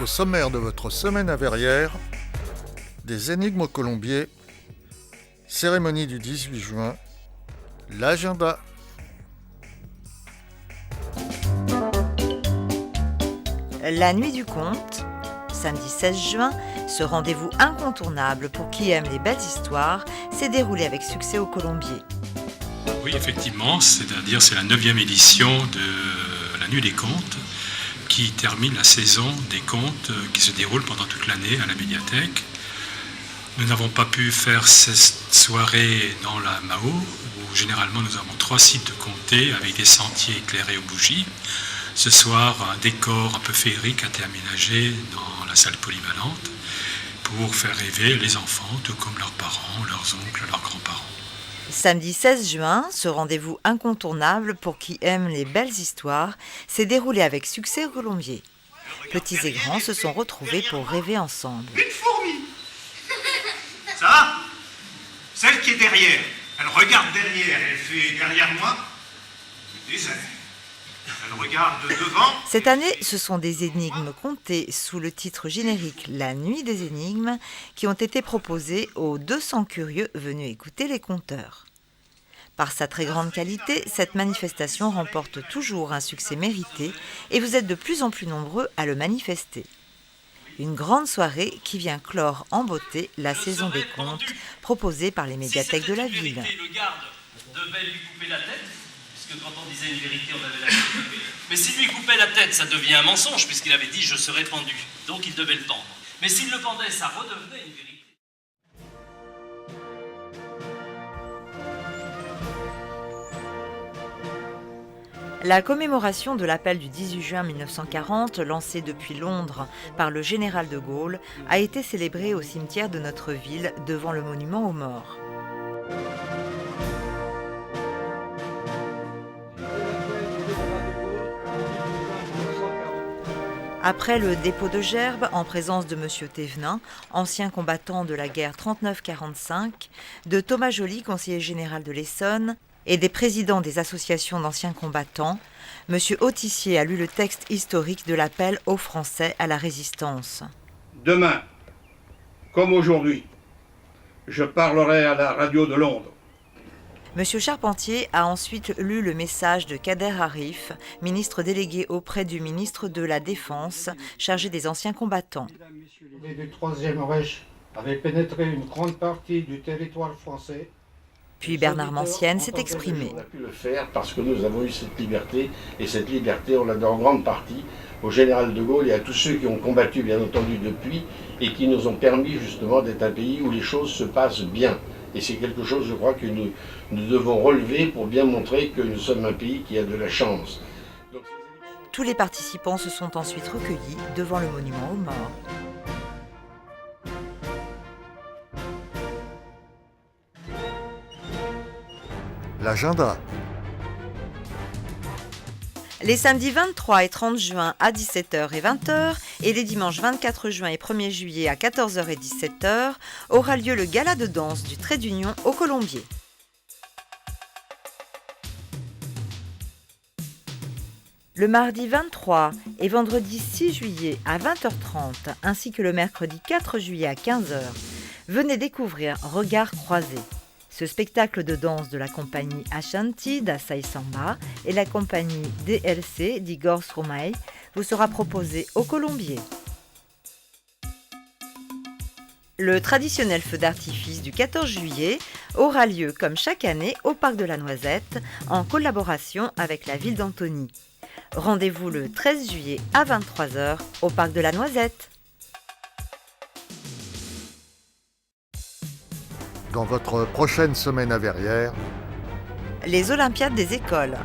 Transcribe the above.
Au sommaire de votre semaine à Verrières, des énigmes au colombier, cérémonie du 18 juin, l'agenda. La nuit du conte, samedi 16 juin, ce rendez-vous incontournable pour qui aime les belles histoires s'est déroulé avec succès au Colombier. Oui, effectivement, c'est-à-dire c'est la 9e édition de la Nuit des Contes qui termine la saison des contes qui se déroule pendant toute l'année à la médiathèque. Nous n'avons pas pu faire cette soirée dans la Mao, où généralement nous avons 3 sites de comté avec des sentiers éclairés aux bougies. Ce soir, un décor un peu féerique a été aménagé dans la salle polyvalente pour faire rêver les enfants, tout comme leurs parents, leurs oncles, leurs grands-parents. Samedi 16 juin, ce rendez-vous incontournable pour qui aime les belles histoires s'est déroulé avec succès au Colombier. Petits et grands se sont retrouvés pour rêver ensemble. Une fourmi. Ça va? Celle qui est derrière. Elle regarde derrière. Elle fait derrière moi le désert. Elle regarde devant. Cette année, ce sont des énigmes contées sous le titre générique La Nuit des énigmes qui ont été proposées aux 200 curieux venus écouter les conteurs. Par sa très grande qualité, cette manifestation remporte toujours un succès mérité et vous êtes de plus en plus nombreux à le manifester. Une grande soirée qui vient clore en beauté la saison des contes proposée par les médiathèques de la ville. Le garde devait lui couper la tête, puisque quand on disait une vérité, on avait la tête coupée. Mais s'il lui coupait la tête, ça devient un mensonge, puisqu'il avait dit « je serai pendu ». Donc il devait le pendre. Mais s'il le pendait, ça redevenait une vérité. La commémoration de l'appel du 18 juin 1940, lancée depuis Londres par le général de Gaulle, a été célébrée au cimetière de notre ville devant le monument aux morts. Après le dépôt de gerbes, en présence de M. Thévenin, ancien combattant de la guerre 39-45, de Thomas Joly, conseiller général de l'Essonne, et des présidents des associations d'anciens combattants, M. Autissier a lu le texte historique de l'appel aux Français à la résistance. Demain, comme aujourd'hui, je parlerai à la radio de Londres. M. Charpentier a ensuite lu le message de Kader Arif, ministre délégué auprès du ministre de la Défense, chargé des anciens combattants. Les du Troisième Reich avaient pénétré une grande partie du territoire français. Puis Bernard Mancienne s'est exprimé. On a pu le faire parce que nous avons eu cette liberté, et cette liberté, on l'a donné en grande partie au général de Gaulle et à tous ceux qui ont combattu, bien entendu, depuis, et qui nous ont permis justement d'être un pays où les choses se passent bien. Et c'est quelque chose, je crois, que nous devons relever pour bien montrer que nous sommes un pays qui a de la chance. Donc, tous les participants se sont ensuite recueillis devant le monument aux morts. L'agenda. Les samedis 23 et 30 juin à 17h et 20h et les dimanches 24 juin et 1er juillet à 14h et 17h aura lieu le gala de danse du Trait d'Union au Colombier. Le mardi 23 et vendredi 6 juillet à 20h30 ainsi que le mercredi 4 juillet à 15h, venez découvrir Regards croisés. Ce spectacle de danse de la compagnie Ashanti d'Asai Samba et la compagnie DLC d'Igor Stromae vous sera proposé au Colombier. Le traditionnel feu d'artifice du 14 juillet aura lieu comme chaque année au Parc de la Noisette en collaboration avec la ville d'Antony. Rendez-vous le 13 juillet à 23h au Parc de la Noisette. Dans votre prochaine semaine à Verrières, Les Olympiades des écoles.